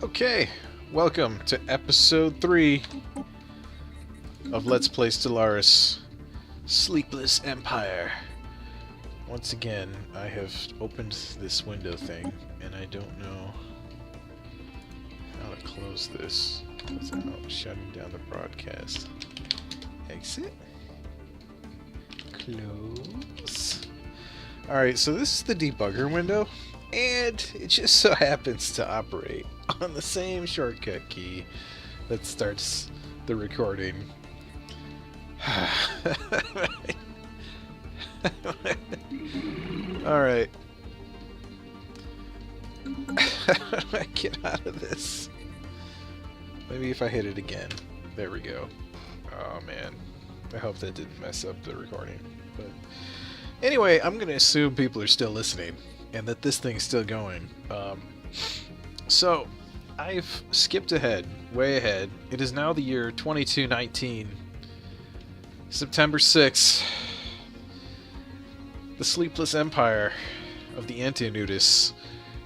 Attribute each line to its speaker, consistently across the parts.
Speaker 1: Okay, welcome to episode 3 of Let's Play Stellaris, Sleepless Empire. Once again, I have opened this window thing, and I don't know how to close this without shutting down the broadcast. Exit. Close. Alright, so this is the debugger window, and it just so happens to operate on the same shortcut key that starts the recording. Alright. How do I get out of this? Maybe if I hit it again. There we go. Oh man. I hope that didn't mess up the recording. But anyway, I'm going to assume people are still listening and that this thing's still going. So, I've skipped ahead, way ahead. It is now the year 2219, September 6th. The Sleepless Empire of the Anti-Nudists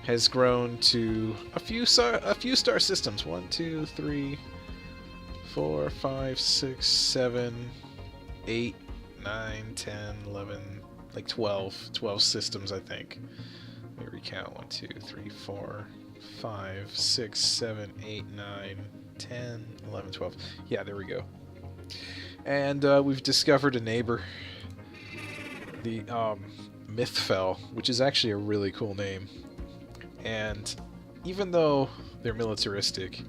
Speaker 1: has grown to a few star systems. 1, 2, 3, 4, 5, 6, 7, 8, 9, 10, 11, like 12 systems, I think. Let me recount. 1, 2, 3, 4, 5, 6, 7, 8, 9, 10, 11, 12. Yeah, there we go. And we've discovered a neighbor, the Mith-Fell, which is actually a really cool name. And even though they're militaristic,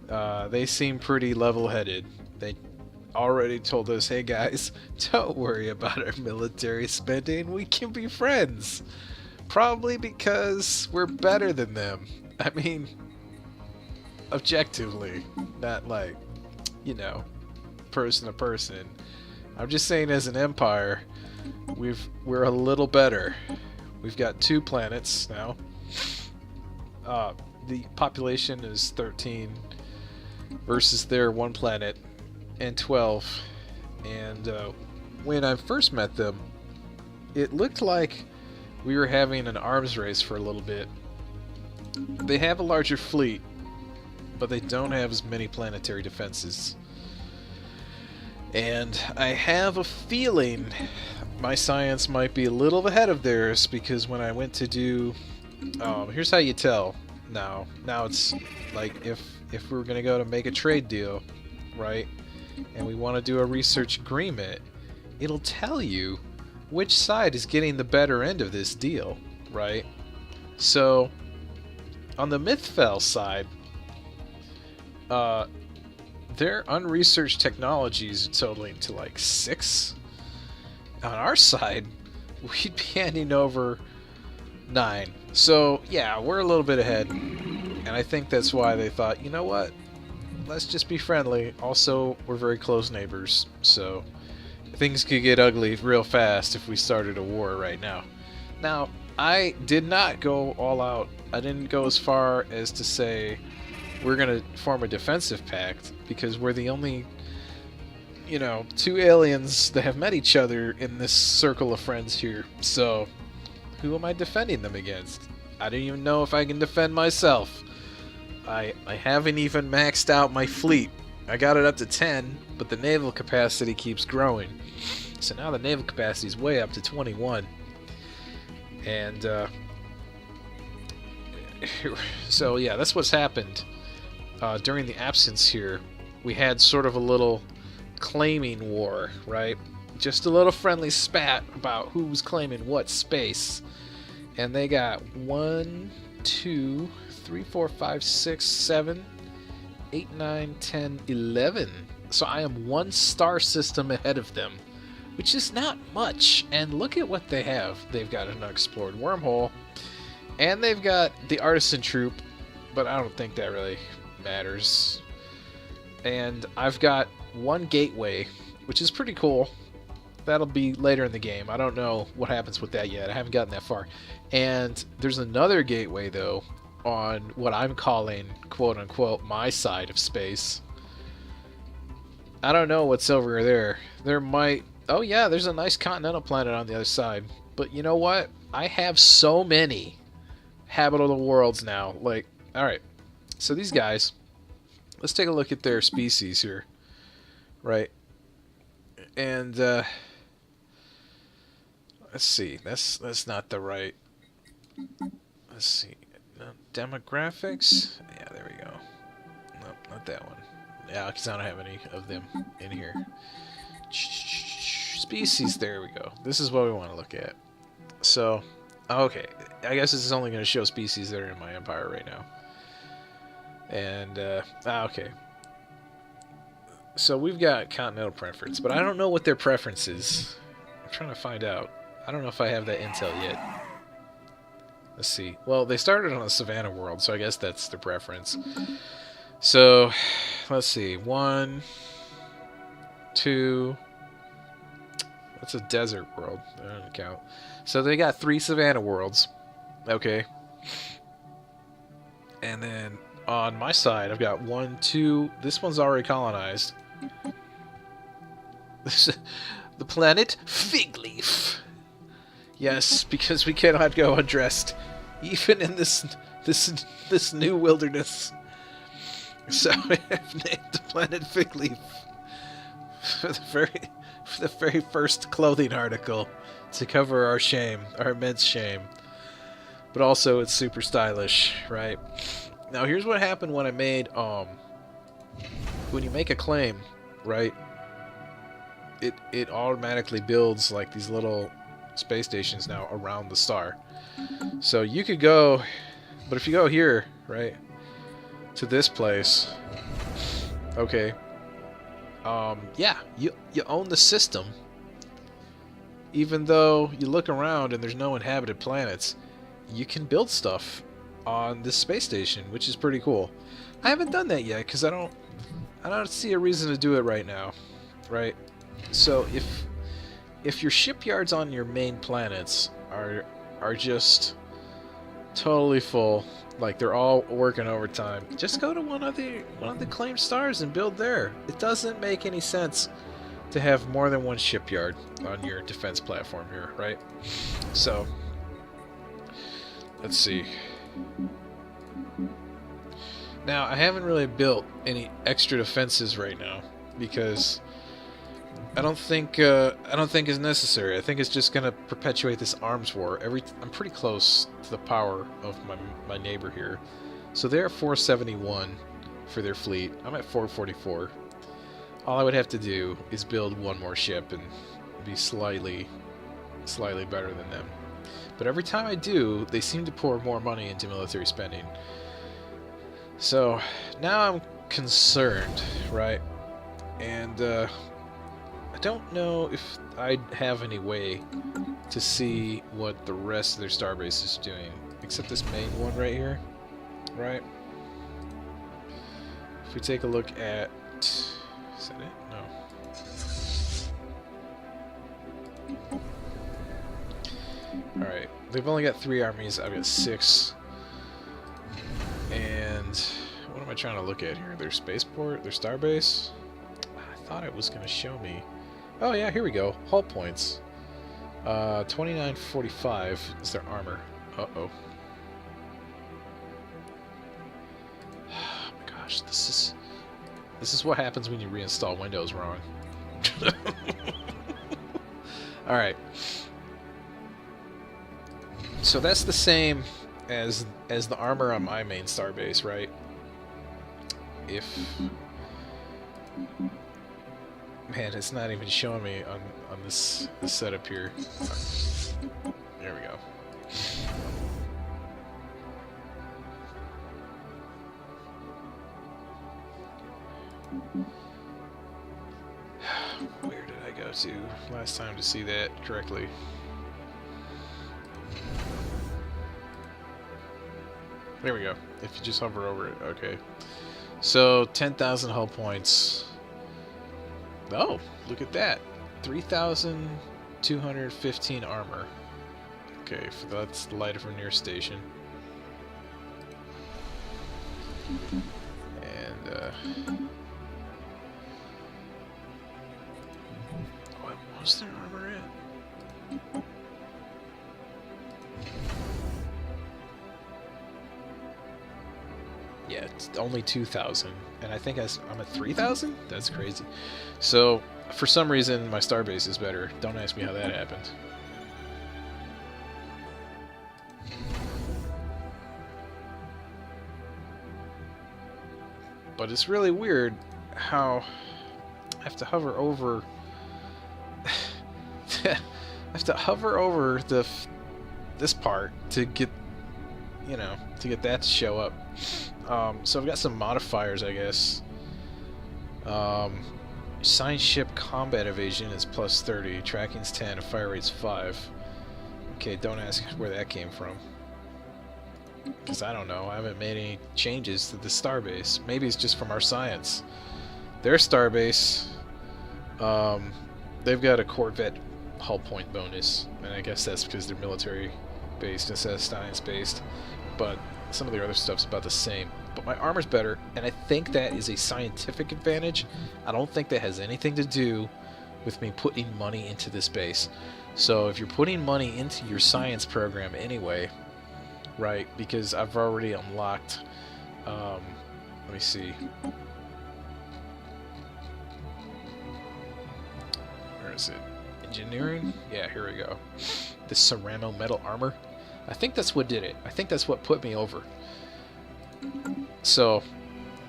Speaker 1: they seem pretty level-headed. They already told us, hey guys, don't worry about our military spending, we can be friends. Probably because we're better than them. I mean, objectively, not like, you know, person to person. I'm just saying as an empire, we're a little better. We've got 2 planets now. The population is 13 versus their 1 planet and 12. And when I first met them, it looked like we were having an arms race for a little bit. They have a larger fleet, but they don't have as many planetary defenses. And I have a feeling my science might be a little ahead of theirs, because when I went to do... here's how you tell now. Now it's like if we were going to go to make a trade deal, right? And we want to do a research agreement, it'll tell you which side is getting the better end of this deal, right? So, on the Mith-Fell side, their unresearched technologies are totaling to like 6. On our side, we'd be handing over 9. So, yeah, we're a little bit ahead. And I think that's why they thought, you know what? Let's just be friendly. Also, we're very close neighbors, so things could get ugly real fast if we started a war right now. Now, I did not go all out. I didn't go as far as to say we're going to form a defensive pact, because we're the only, you know, 2 aliens that have met each other in this circle of friends here. So, who am I defending them against? I don't even know if I can defend myself. I haven't even maxed out my fleet. I got it up to 10, but the naval capacity keeps growing. So now the naval capacity is way up to 21. And, so yeah, that's what's happened. During the absence here, we had sort of a little claiming war, right? Just a little friendly spat about who was claiming what space. And they got 1, 2, 3, 4, 5, 6, 7, 8, 9, 10, 11. So I am 1 star system ahead of them, which is not much. And look at what they have. They've got an unexplored wormhole, and they've got the artisan troop, but I don't think that really matters. And I've got 1 gateway, which is pretty cool. That'll be later in the game. I don't know what happens with that yet. I haven't gotten that far. And there's another gateway, though, on what I'm calling, quote-unquote, my side of space. I don't know what's over there. There might... Oh, yeah, there's a nice continental planet on the other side. But you know what? I have so many habitable worlds now. Like, alright. So these guys, let's take a look at their species here, right? And let's see. That's not the right. Let's see. No, demographics. Yeah, there we go. Nope, not that one. Yeah, because I don't have any of them in here. Species. There we go. This is what we want to look at. So, okay. I guess this is only going to show species that are in my empire right now. And okay. So we've got continental preference, but I don't know what their preference is. I'm trying to find out. I don't know if I have that intel yet. Let's see. Well, they started on a savanna world, so I guess that's their preference. So, let's see. 1, 2. That's a desert world. That doesn't count. So they got 3 savanna worlds. Okay. And then on my side, I've got 1, 2. This one's already colonized. The planet Figleaf. Yes, because we cannot go undressed, even in this new wilderness. So we have named the planet Figleaf for the very first clothing article to cover our shame, our immense shame. But also, it's super stylish, right? Now, here's what happened when I made when you make a claim, right? It automatically builds like these little space stations now around the star. So you could go, but if you go here, right, to this place, okay, yeah, you own the system. Even though you look around and there's no inhabited planets, you can build stuff on this space station, which is pretty cool. I haven't done that yet because I don't see a reason to do it right now, right? So if your shipyards on your main planets are just totally full, like they're all working overtime, just go to one of the claimed stars and build there. It doesn't make any sense to have more than one shipyard on your defense platform here, right? So let's see. Now, I haven't really built any extra defenses right now because I don't think it's necessary. I think it's just gonna perpetuate this arms war. I'm pretty close to the power of my neighbor here, so they're at 471 for their fleet. I'm at 444. All I would have to do is build one more ship and be slightly better than them. But every time I do, they seem to pour more money into military spending. So now I'm concerned, right? And I don't know if I have any way to see what the rest of their starbase is doing, except this main one right here, right? If we take a look at... Is that it? No. Alright, they've only got 3 armies, I've got 6. And what am I trying to look at here? Their spaceport? Their starbase? I thought it was going to show me. Oh yeah, here we go. Hull points. 2945 is their armor. Uh-oh. Oh my gosh, this is what happens when you reinstall Windows wrong. Alright. So that's the same as the armor on my main starbase, right? If... Man, it's not even showing me on this setup here. There we go. Where did I go to last time to see that correctly? There we go. If you just hover over it, okay. So 10,000 hull points. Oh, look at that. 3,215 armor. Okay, so that's the light of our nearest station. And, what was their armor at? Yeah, it's only 2,000. And I think I'm at 3,000? That's crazy. So, for some reason, my starbase is better. Don't ask me how that happened. But it's really weird how I have to hover over... I have to hover over this part to get, you know, to get that to show up. So I've got some modifiers, I guess. Science ship combat evasion is plus 30, tracking's 10, and fire rate's 5. Okay, don't ask where that came from. Because I don't know, I haven't made any changes to the starbase. Maybe it's just from our science. Their starbase, they've got a Corvette hull point bonus, and I guess that's because they're military based instead of science based. But some of the other stuff's about the same. But my armor's better, and I think that is a scientific advantage. I don't think that has anything to do with me putting money into this base. So if you're putting money into your science program anyway, right, because I've already unlocked, let me see. Where is it? Engineering? Yeah, here we go. The ceramo metal armor. I think that's what did it. I think that's what put me over. So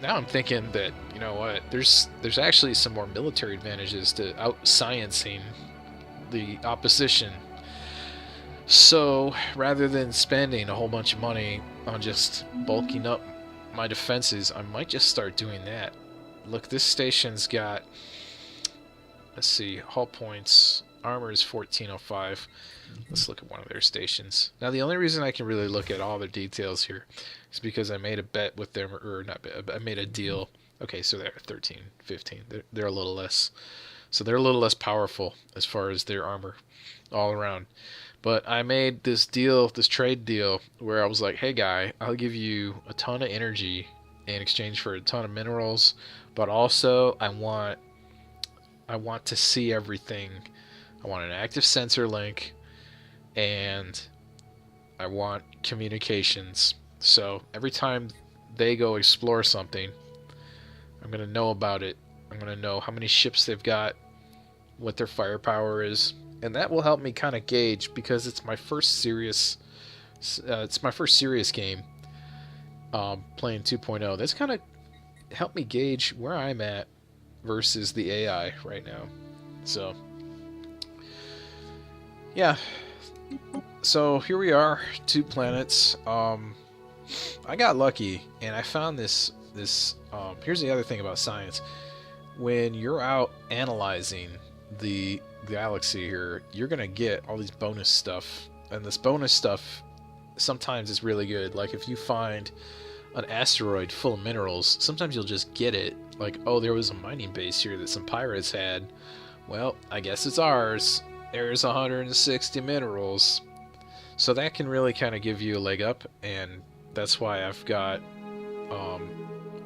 Speaker 1: now I'm thinking that, you know what, there's actually some more military advantages to out-sciencing the opposition. So rather than spending a whole bunch of money on just bulking up my defenses, I might just start doing that. Look, this station's got, let's see, hull points, armor is 1405. Let's look at one of their stations. Now, the only reason I can really look at all the details here is because I made a bet with them, or not bet, I made a deal. Okay, so they're 13, 15. They're a little less. So they're a little less powerful as far as their armor all around. But I made this deal, this trade deal, where I was like, hey guy, I'll give you a ton of energy in exchange for a ton of minerals, but also I want to see everything. I want an active sensor link, and I want communications. So every time they go explore something, I'm going to know about it. I'm going to know how many ships they've got, what their firepower is, and that will help me kind of gauge, because it's my first serious game playing 2.0. That's kind of helped me gauge where I'm at versus the AI right now. So yeah, so here we are, 2 planets. I got lucky, and I found this here's the other thing about science. When you're out analyzing the galaxy here, you're gonna get all these bonus stuff, and this bonus stuff sometimes is really good. Like if you find an asteroid full of minerals, sometimes you'll just get it. Like, oh, there was a mining base here that some pirates had. Well, I guess it's ours. There's 160 minerals. So that can really kind of give you a leg up, and that's why I've got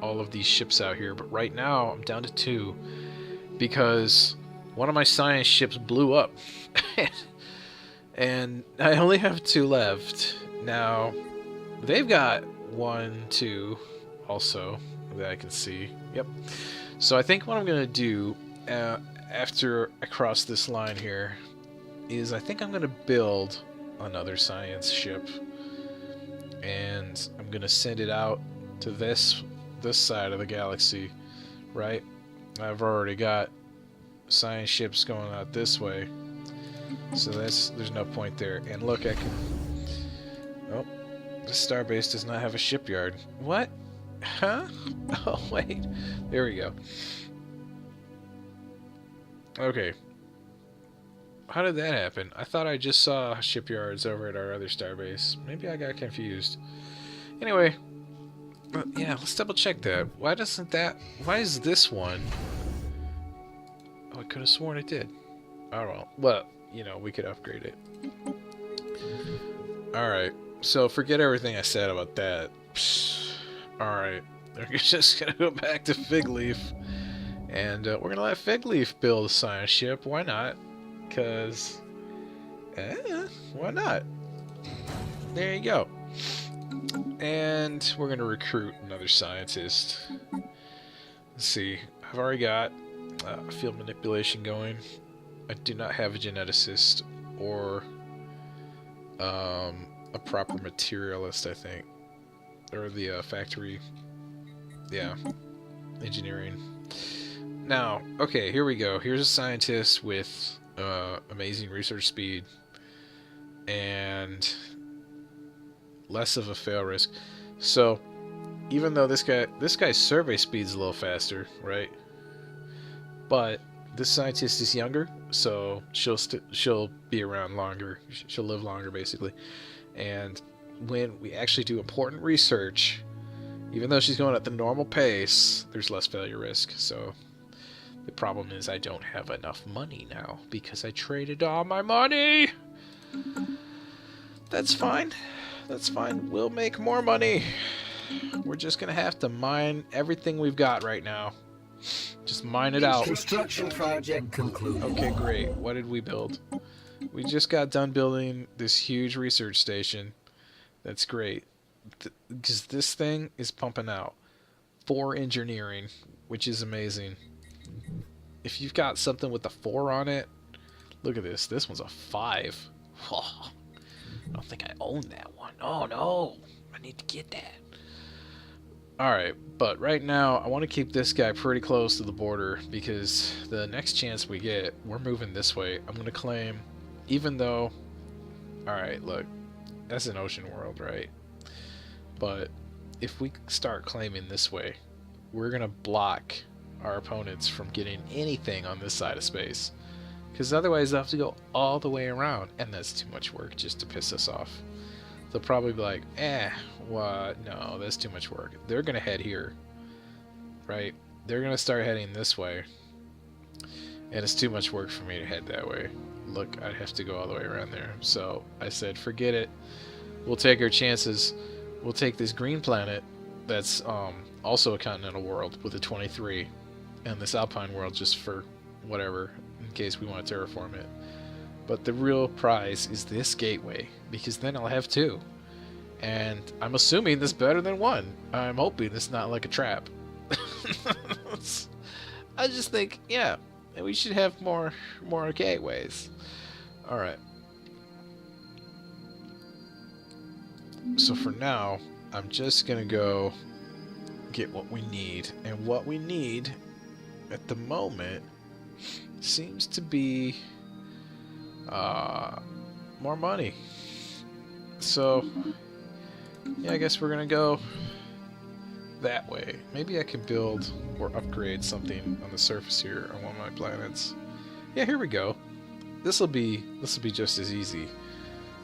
Speaker 1: all of these ships out here. But right now I'm down to 2 because one of my science ships blew up. And I only have 2 left. Now, they've got 1, 2 also that I can see. Yep. So I think what I'm going to do after I cross this line here is I think I'm going to build another science ship, and I'm going to send it out to this side of the galaxy, right? I've already got science ships going out this way, so there's no point there. And look, I can... Oh, the starbase does not have a shipyard. What? Huh? Oh, wait. There we go. Okay. How did that happen? I thought I just saw shipyards over at our other starbase. Maybe I got confused. Anyway, yeah, let's double check that. Why is this one... Oh, I could have sworn it did. Oh, well, you know, we could upgrade it. Alright, so forget everything I said about that. Alright, we're just gonna go back to Figleaf. And we're gonna let Figleaf build a science ship. Why not? Because, why not? There you go. And we're going to recruit another scientist. Let's see. I've already got field manipulation going. I do not have a geneticist or a proper materialist, I think. Or the factory. Yeah. Engineering. Now, okay, here we go. Here's a scientist with amazing research speed and less of a fail risk. So, even though this guy's survey speed's a little faster, right? But this scientist is younger, so she'll be around longer. She'll live longer, basically. And when we actually do important research, even though she's going at the normal pace, there's less failure risk. So the problem is I don't have enough money now because I traded all my money. That's fine. That's fine. We'll make more money. We're just gonna have to mine everything we've got right now. Just mine it out.
Speaker 2: Construction project concluded.
Speaker 1: Okay, great. What did we build? We just got done building this huge research station. That's great. Because this thing is pumping out 4 engineering, which is amazing. If you've got something with a 4 on it, look at this. This one's a 5. Oh, I don't think I own that one. Oh no, I need to get that. Alright, but right now I want to keep this guy pretty close to the border because the next chance we get, we're moving this way. I'm going to claim, even though, alright, look, that's an ocean world, right? But if we start claiming this way, we're going to block our opponents from getting anything on this side of space. Because otherwise they'll have to go all the way around, and that's too much work just to piss us off. They'll probably be like, what? No, that's too much work. They're going to head here, right? They're going to start heading this way, and it's too much work for me to head that way. Look, I'd have to go all the way around there. So I said, forget it. We'll take our chances. We'll take this green planet that's also a continental world with a 23, and this alpine world just for whatever, in case we want to terraform it. But the real prize is this gateway, because then I'll have 2. And I'm assuming this better than 1. I'm hoping it's not like a trap. I just think, yeah, we should have more gateways. Alright. So for now, I'm just going to go get what we need. And what we need at the moment seems to be more money. So yeah, I guess we're gonna go that way. Maybe I can build or upgrade something on the surface here on one of my planets. Yeah, here we go. This will be just as easy.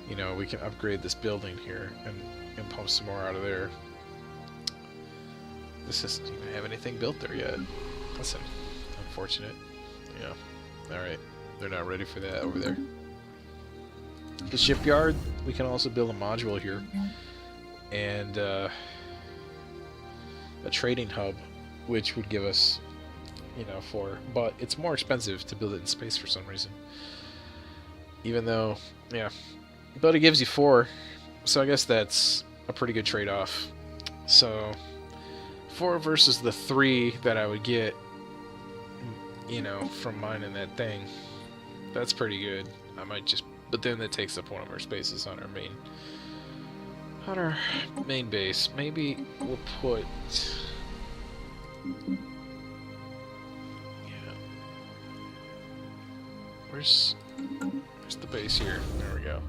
Speaker 1: You know, we can upgrade this building here and pump some more out of there. This doesn't even have anything built there yet. That's unfortunate. Yeah. Alright. They're not ready for that over there. The shipyard, we can also build a module here. And a trading hub, which would give us, you know, 4. But it's more expensive to build it in space for some reason. Even though, yeah. But it gives you 4. So I guess that's a pretty good trade-off. So 4 versus the 3 that I would get, you know, from mining that thing. That's pretty good. I might just, but then that takes up one of our spaces on our main base. Maybe we'll put, yeah. Where's the base here? There we go.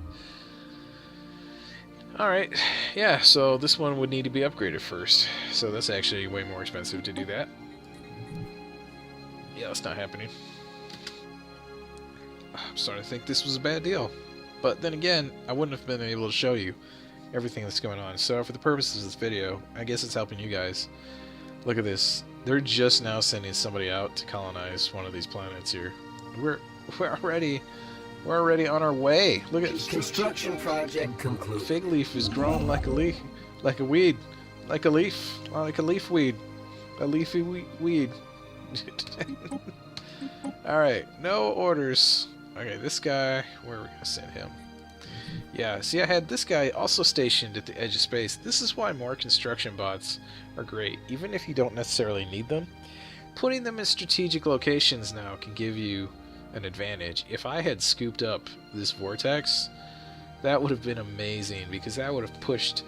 Speaker 1: Alright, yeah, so this one would need to be upgraded first. So that's actually way more expensive to do that. Yeah, that's not happening. I'm starting to think this was a bad deal. But then again, I wouldn't have been able to show you everything that's going on. So for the purposes of this video, I guess it's helping you guys. Look at this. They're just now sending somebody out to colonize one of these planets here. We're already on our way. Look at
Speaker 2: Construction project concluded.
Speaker 1: Fig leaf is growing like a leaf, like a weed, like a leaf weed, a leafy weed. All right, no orders. Okay, this guy, where are we gonna send him? Yeah, see, I had this guy also stationed at the edge of space. This is why more construction bots are great, even if you don't necessarily need them. Putting them in strategic locations now can give you an advantage. If I had scooped up this vortex, that would have been amazing, because that would have pushed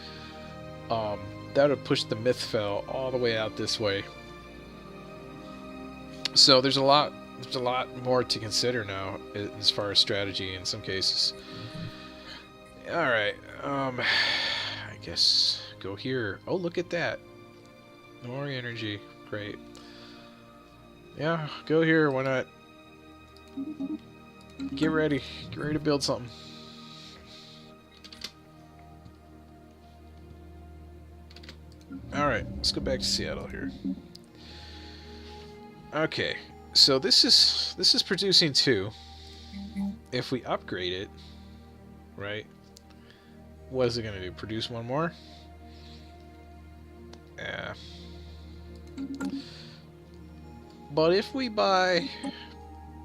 Speaker 1: the Mith-Fell all the way out this way. So there's a lot more to consider now as far as strategy in some cases. Alright, I guess go here. Oh, look at that. More energy. Great. Yeah, go here, why not? Get ready. Get ready to build something. Alright, let's go back to Seattle here. Okay, so this is producing 2. If we upgrade it, right? What is it gonna do? Produce 1 more? Yeah. But if we buy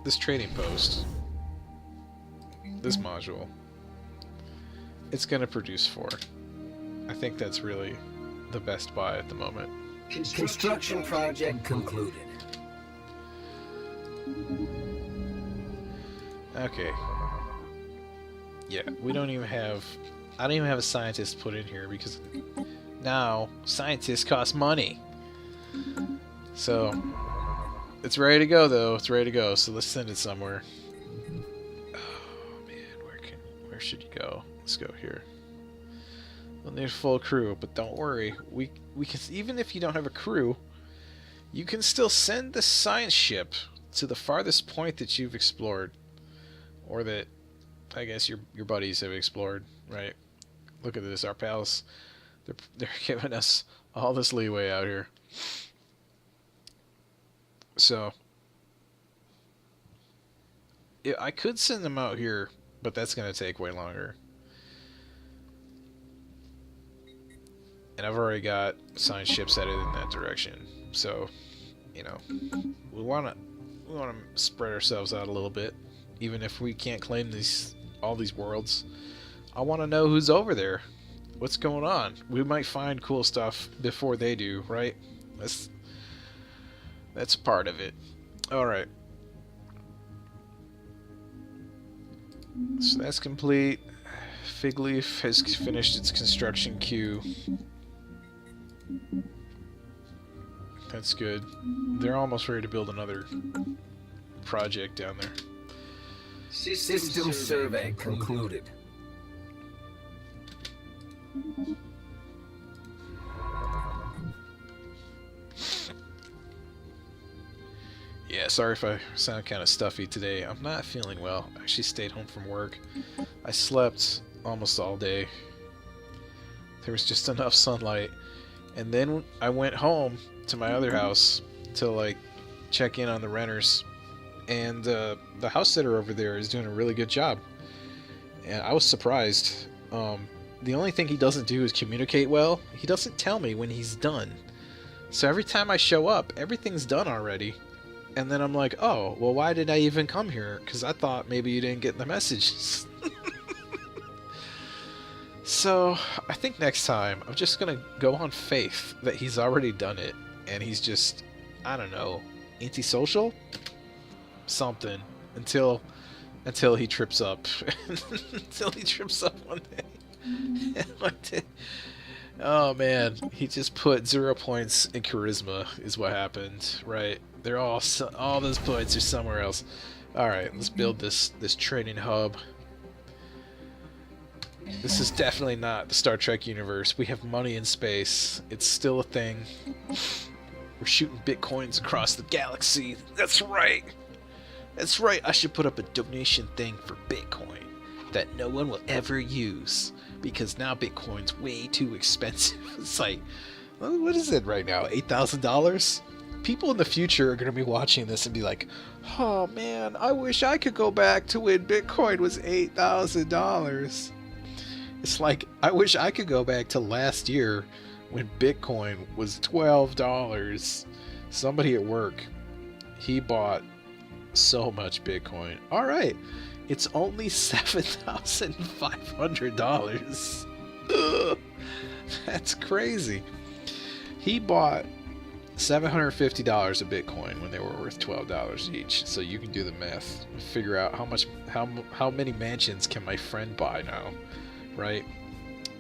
Speaker 1: this trading post, this module, it's gonna produce 4. I think that's really the best buy at the moment.
Speaker 2: Construction project concluded.
Speaker 1: Okay. Yeah, we don't even have... I don't even have a scientist put in here, because now scientists cost money. So, it's ready to go, though. It's ready to go, so let's send it somewhere. Oh, man, where should you go? Let's go here. We'll need a full crew, but don't worry. We can, even if you don't have a crew, you can still send the science ship to the farthest point that you've explored, or that I guess your buddies have explored, right? Look at this, our pals. They're giving us all this leeway out here. So yeah, I could send them out here, but that's going to take way longer. And I've already got science ships headed in that direction. So, you know, we want to spread ourselves out a little bit, even if we can't claim all these worlds. I want to know who's over there. What's going on? We might find cool stuff before they do, right? That's part of it. All right. So that's complete. Fig Leaf has finished its construction queue. That's good. They're almost ready to build another project down there.
Speaker 2: System survey concluded.
Speaker 1: Yeah, sorry if I sound kind of stuffy today. I'm not feeling well. I actually stayed home from work. I slept almost all day. There was just enough sunlight. And then I went home to my other house to, like, check in on the renters. And the house sitter over there is doing a really good job. And I was surprised. The only thing he doesn't do is communicate well. He doesn't tell me when he's done. So every time I show up, everything's done already. And then I'm like, oh, well, why did I even come here? Because I thought maybe you didn't get the messages. So I think next time I'm just going to go on faith that he's already done it. And he's just, I don't know, antisocial? Something. Until he trips up. Until he trips up one day. Oh man, he just put 0 points in charisma is what happened, right? They're all those points are somewhere else. All right, let's build this trading hub. This is definitely not the Star Trek universe. We have money in space. It's still a thing. We're shooting bitcoins across the galaxy. That's right. That's right. I should put up a donation thing for Bitcoin that no one will ever use, because now Bitcoin's way too expensive. It's like, what is it right now? $8,000? People in the future are going to be watching this and be like, oh man, I wish I could go back to when Bitcoin was $8,000. It's like, I wish I could go back to last year when Bitcoin was $12. Somebody at work, he bought so much Bitcoin. All right, It's only $7,500. That's crazy. He bought $750 of Bitcoin when they were worth $12 each. So you can do the math, figure out how many mansions can my friend buy now, right?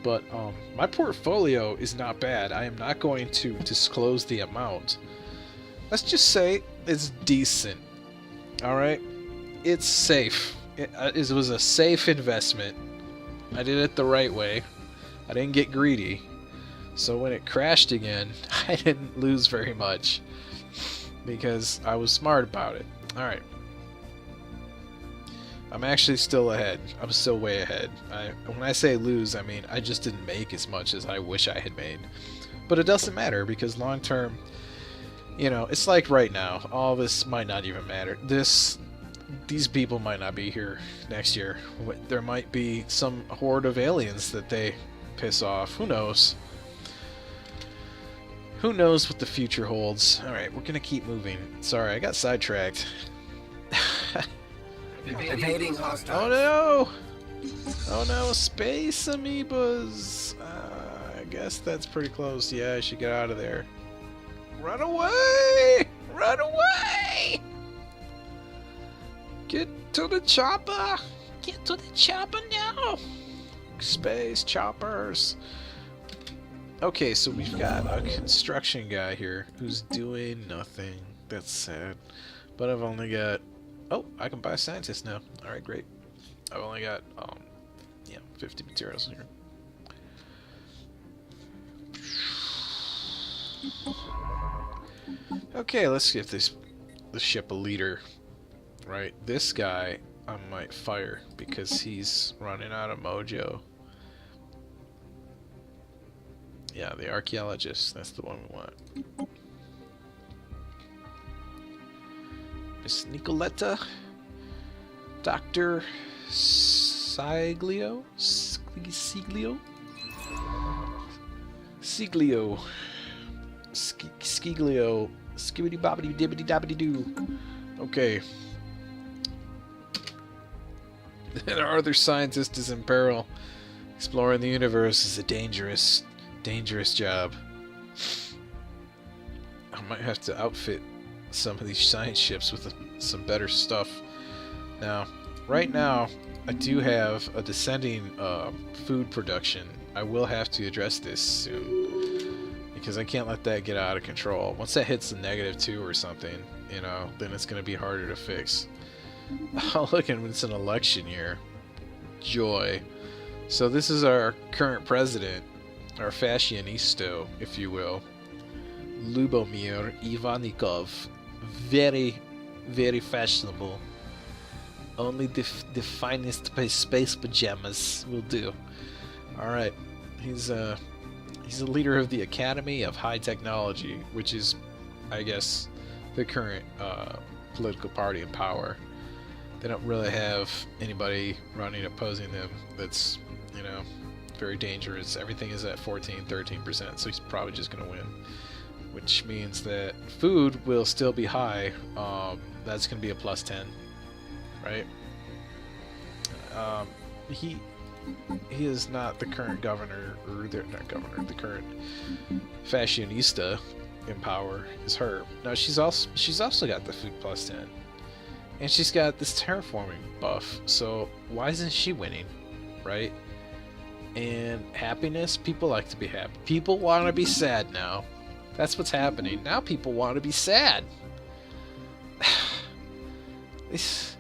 Speaker 1: But my portfolio is not bad. I am not going to disclose the amount. Let's just say it's decent. All right, it's safe. It was a safe investment. I did it the right way. I didn't get greedy. So when it crashed again, I didn't lose very much because I was smart about it. All right. I'm actually still ahead. I'm still way ahead. When I say lose, I mean I just didn't make as much as I wish I had made. But it doesn't matter because long term, you know, it's like right now. All this might not even matter. These people might not be here next year. There might be some horde of aliens that they piss off. Who knows? Who knows what the future holds? Alright, we're gonna keep moving. Sorry, I got sidetracked.
Speaker 2: Evading hostiles.
Speaker 1: Oh no! Oh no, space amoebas! I guess that's pretty close. Yeah, I should get out of there. Run away! Run away! Get to the chopper! Get to the chopper now! Space choppers! Okay, so we've got a construction guy here who's doing nothing. That's sad. But I've only got... Oh, I can buy a scientist now. Alright, great. I've only got, 50 materials here. Okay, let's give the ship a leader. Right, this guy I might fire because he's running out of mojo. Yeah, the archaeologist. That's the one we want. Miss Nicoletta. Dr. Siglio? Siglio? Siglio. Skiglio. Skibbity bobbity dibbity dobbity doo. Okay. Our other scientist is in peril. Exploring the universe is a dangerous job. I might have to outfit some of these science ships with some better stuff. Now, right now, I do have a descending food production. I will have to address this soon because I can't let that get out of control. Once that hits the -2 or something, you know, then it's going to be harder to fix. Oh, look, and it's an election year. Joy. So this is our current president, our fashionista, if you will, Lubomir Ivanikov. Very, very fashionable. Only the finest space pajamas will do. All right, he's a leader of the Academy of High Technology, which is, I guess, the current political party in power. They don't really have anybody running opposing them that's, you know, very dangerous. Everything is at 13%, so he's probably just going to win. Which means that food will still be high. That's going to be a +10, right? He is not the current governor, or not governor, the current fashionista in power is her. Now she's also got the food +10. And she's got this terraforming buff, so why isn't she winning, right? And happiness, people like to be happy. People want to be sad now. That's what's happening. Now people want to be sad. These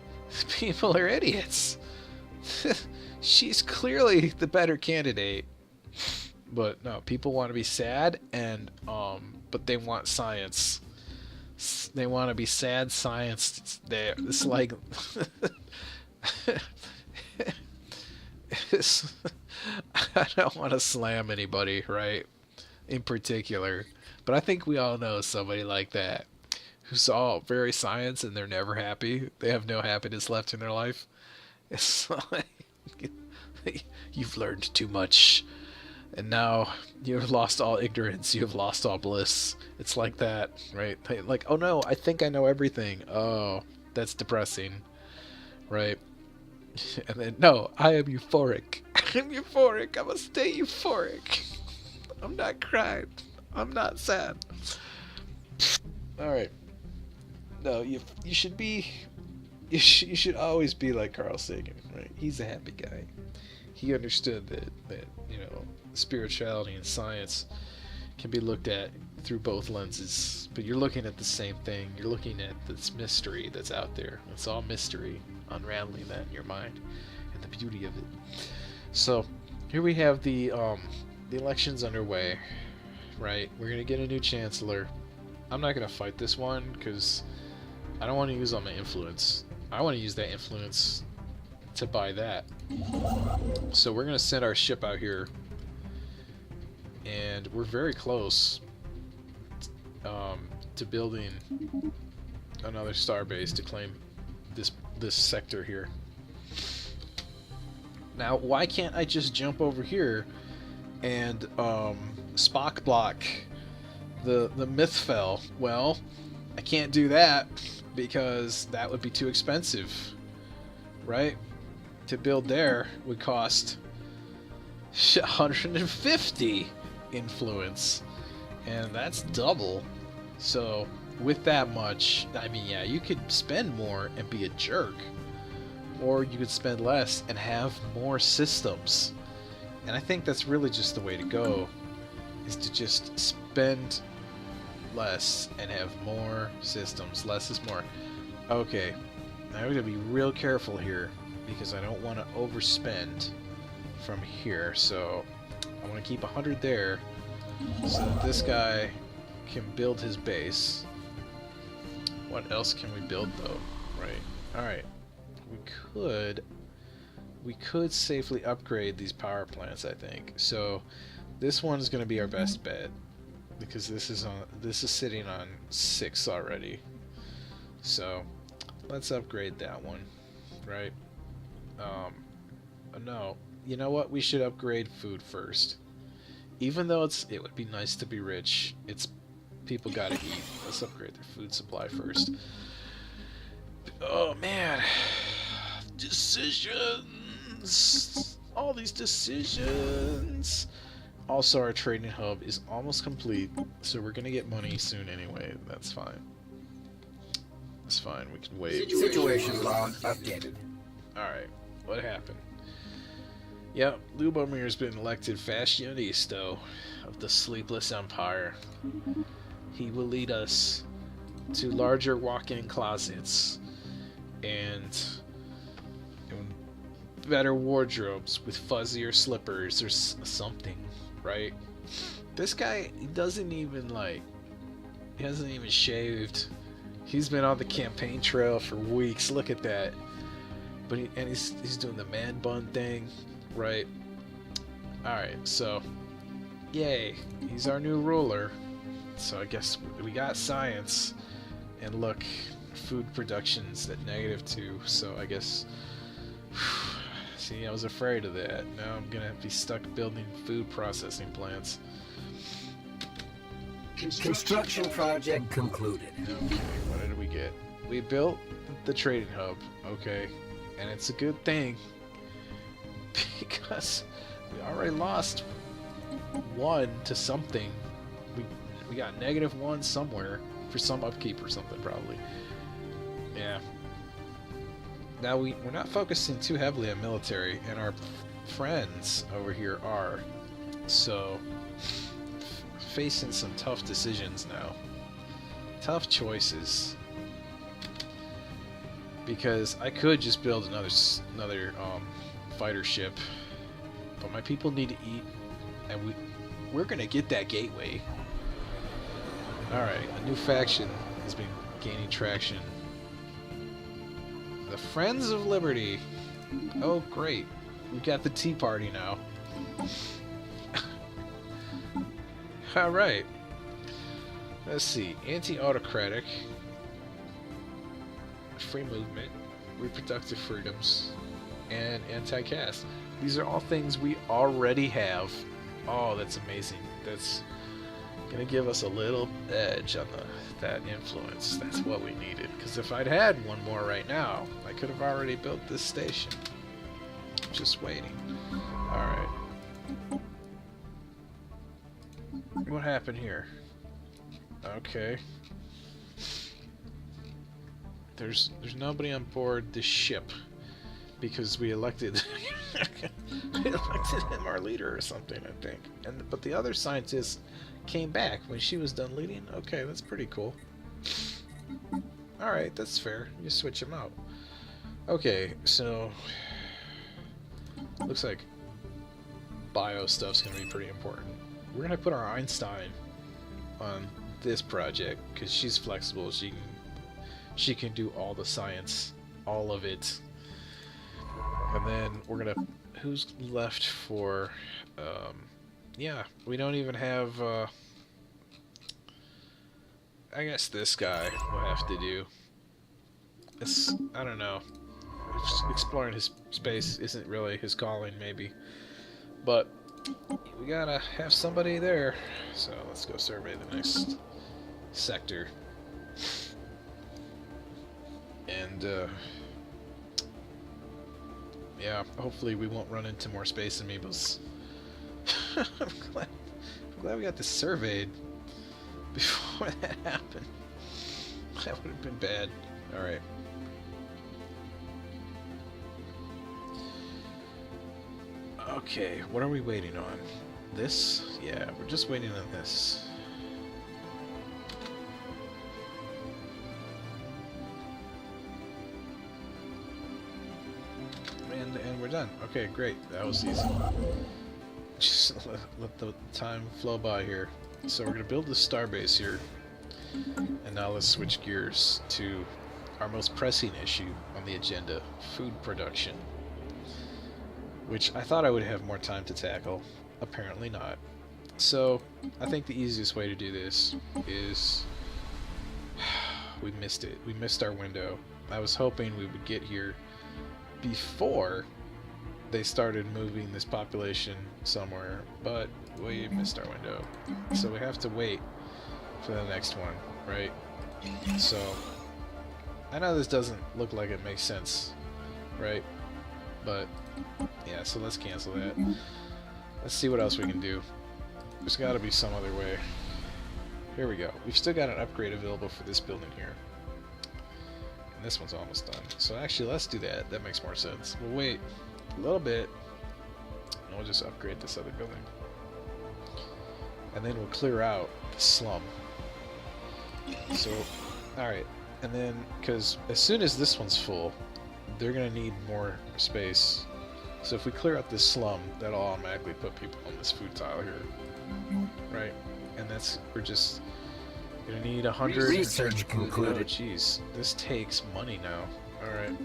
Speaker 1: people are idiots. She's clearly the better candidate. But no, people want to be sad, and but they want science. They want to be sad science. It's like I don't want to slam anybody, right? In particular, but I think we all know somebody like that who's all very science and they're never happy. They have no happiness left in their life. It's like you've learned too much. And now you've lost all ignorance. You have lost all bliss. It's like that, right? Like, oh no, I think I know everything. Oh, that's depressing, right? And then, no, I am euphoric. I'm euphoric. I must stay euphoric. I'm not crying. I'm not sad. Alright. No, you should be... You should always be like Carl Sagan, right? He's a happy guy. He understood that you know, spirituality and science can be looked at through both lenses, but you're looking at the same thing. You're looking at this mystery that's out there. It's all mystery, unraveling that in your mind, and the beauty of it. So here we have the elections underway, right? We're gonna get a new chancellor. I'm not gonna fight this one because I don't want to use all my influence. I want to use that influence to buy that. So we're gonna send our ship out here, and we're very close to building another starbase to claim this sector here. Now, why can't I just jump over here and Spock block the Mith-Fell? Well, I can't do that because that would be too expensive, right? To build there would cost 150 influence, and that's double. So with that much, I mean, yeah, you could spend more and be a jerk, or you could spend less and have more systems. And I think that's really just the way to go, is to just spend less and have more systems. Less is more. Okay, now we're gonna be real careful here because I don't want to overspend from here. So I want to keep 100 there so that this guy can build his base. What else can we build though? Right. Alright. We could safely upgrade these power plants, I think. So this one's going to be our best bet because this is sitting on 6 already. So let's upgrade that one, right? No, you know what? We should upgrade food first. Even though it would be nice to be rich, people gotta eat. Let's upgrade their food supply first. Oh man, decisions! All these decisions! Also, our trading hub is almost complete, so we're gonna get money soon anyway. That's fine. That's fine, we can wait.
Speaker 2: Situation log updated.
Speaker 1: Alright, what happened? Yep, Lubomir's been elected Fascionisto of the Sleepless Empire. He will lead us to larger walk-in closets and better wardrobes with fuzzier slippers or something, right? This guy, he hasn't even shaved. He's been on the campaign trail for weeks. Look at that. But he's doing the man bun thing, right? Alright, so yay, he's our new ruler. So I guess we got science, and look, food production's at -2, so I guess, see, I was afraid of that. Now I'm gonna be stuck building food processing plants.
Speaker 2: Construction project concluded.
Speaker 1: Okay, what did we get? We built the trading hub, okay, and it's a good thing because we already lost 1 to something. We got -1 somewhere for some upkeep or something, probably. Yeah. Now we're not focusing too heavily on military, and our friends over here are. So facing some tough decisions now. Tough choices. Because I could just build another fighter ship, but my people need to eat, and we're gonna get that gateway. Alright, a new faction has been gaining traction. The Friends of Liberty. Oh great, we got the Tea Party now. Alright, let's see. Anti-autocratic, free movement, reproductive freedoms, and anti-caste. These are all things we already have. Oh, that's amazing. That's gonna give us a little edge on that influence. That's what we needed. Because if I'd had one more right now, I could have already built this station. just waiting. Alright. What happened here? Okay. There's nobody on board this ship because we elected we elected him our leader or something, I think. But the other scientists came back when she was done leading. Okay, that's pretty cool. Alright, that's fair. You switch them out. Okay, so looks like bio stuff's gonna be pretty important. We're gonna put our Einstein on this project because she's flexible. She can do all the science, all of it. And then we're gonna, who's left for, yeah, we don't even have, I guess this guy will have to do. It's, I don't know, exploring his space isn't really his calling, maybe. But we gotta have somebody there. So let's go survey the next sector. And, yeah, hopefully we won't run into more space amoebas. I'm glad we got this surveyed before that happened. That would have been bad. Alright. Okay, what are we waiting on? This? Yeah, we're just waiting on this. And we're done. Okay, great. That was easy. Just let the time flow by here. So we're going to build this starbase here. And now let's switch gears to our most pressing issue on the agenda, food production. Which I thought I would have more time to tackle. Apparently not. So I think the easiest way to do this is... we missed it. We missed our window. I was hoping we would get here before they started moving this population somewhere, but we missed our window. So we have to wait for the next one, right? So I know this doesn't look like it makes sense, right? But yeah, so let's cancel that. Let's see what else we can do. There's got to be some other way. Here we go. We've still got an upgrade available for this building here. And this one's almost done. So actually, let's do that. That makes more sense. We'll wait a little bit, and we'll just upgrade this other building. And then we'll clear out the slum. So, alright. And then, because as soon as this one's full, they're going to need more space. So if we clear out this slum, that'll automatically put people on this food tile here. Right? And that's, we're just going to need 100...
Speaker 2: Research concluded.
Speaker 1: Oh, jeez. This takes money now. Alright.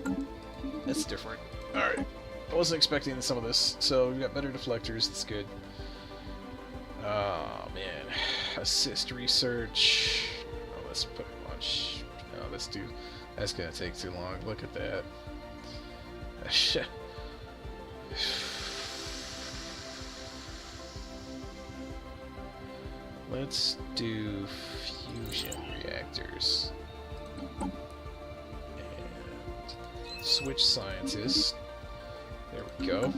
Speaker 1: That's different. Alright. I wasn't expecting some of this, so we got better deflectors. That's good. Oh, man. Assist research. Oh, let's put a bunch. No, let's do... That's going to take too long. Look at that. Let's do fusion reactors. And switch scientists. There we go.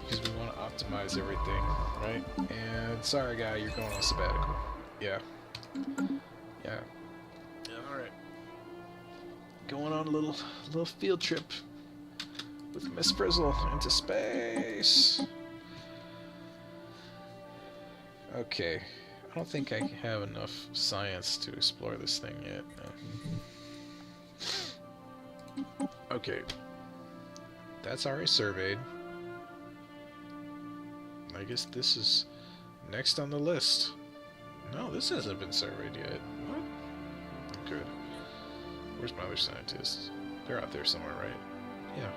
Speaker 1: Because we want to optimize everything, right? And sorry guy, you're going on sabbatical. Yeah. Yeah. Alright. Going on a little field trip with Miss Frizzle into space. Okay. I don't think I have enough science to explore this thing yet. No. Okay. That's already surveyed. I guess this is next on the list. No, this hasn't been surveyed yet. What? Good. Where's my other scientists? They're out there somewhere, right? Yeah.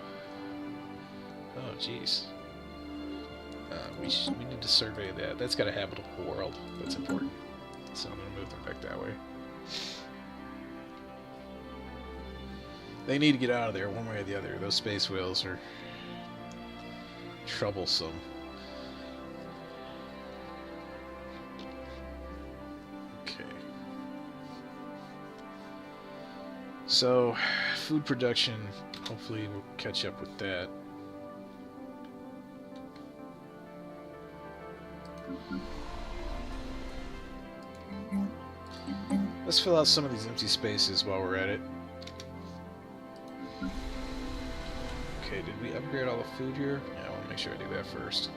Speaker 1: Oh, jeez. We need to survey that. That's got a habitable world. That's important. So I'm going to move them back that way. They need to get out of there one way or the other. Those space whales are troublesome. Okay. So, food production, hopefully we'll catch up with that. Let's fill out some of these empty spaces while we're at it. Okay, did we upgrade all the food here? Yeah, I want to make sure I do that first.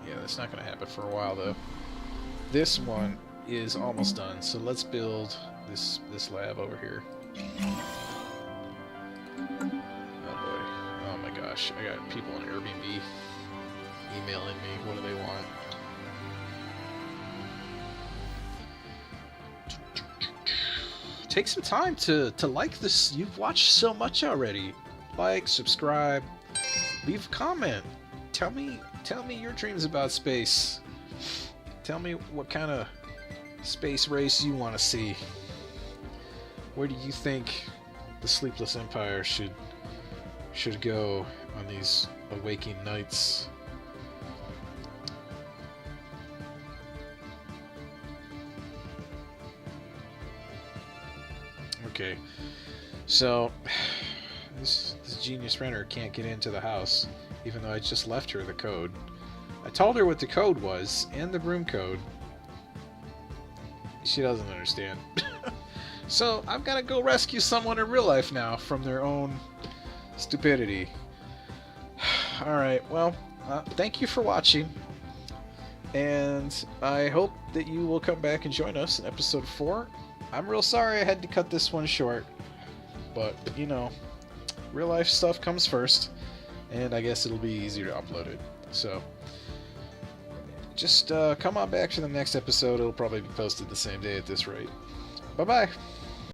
Speaker 1: Yeah, that's not going to happen for a while, though. This one is almost done, so let's build this lab over here. Oh boy. Oh my gosh. I got people on Airbnb emailing me. What do they want? Take some time to like this. You've watched so much already. Like, subscribe, leave a comment. Tell me your dreams about space. Tell me what kind of space race you want to see. Where do you think the Sleepless Empire should go on these awaking nights? Okay, so this genius renter can't get into the house, even though I just left her the code. I told her what the code was, and the room code. She doesn't understand. So I've got to go rescue someone in real life now from their own stupidity. Alright, well, thank you for watching. And I hope that you will come back and join us in episode 4. I'm real sorry I had to cut this one short. But, you know, real life stuff comes first. And I guess it'll be easier to upload it. So, just come on back to the next episode. It'll probably be posted the same day at this rate. Bye-bye.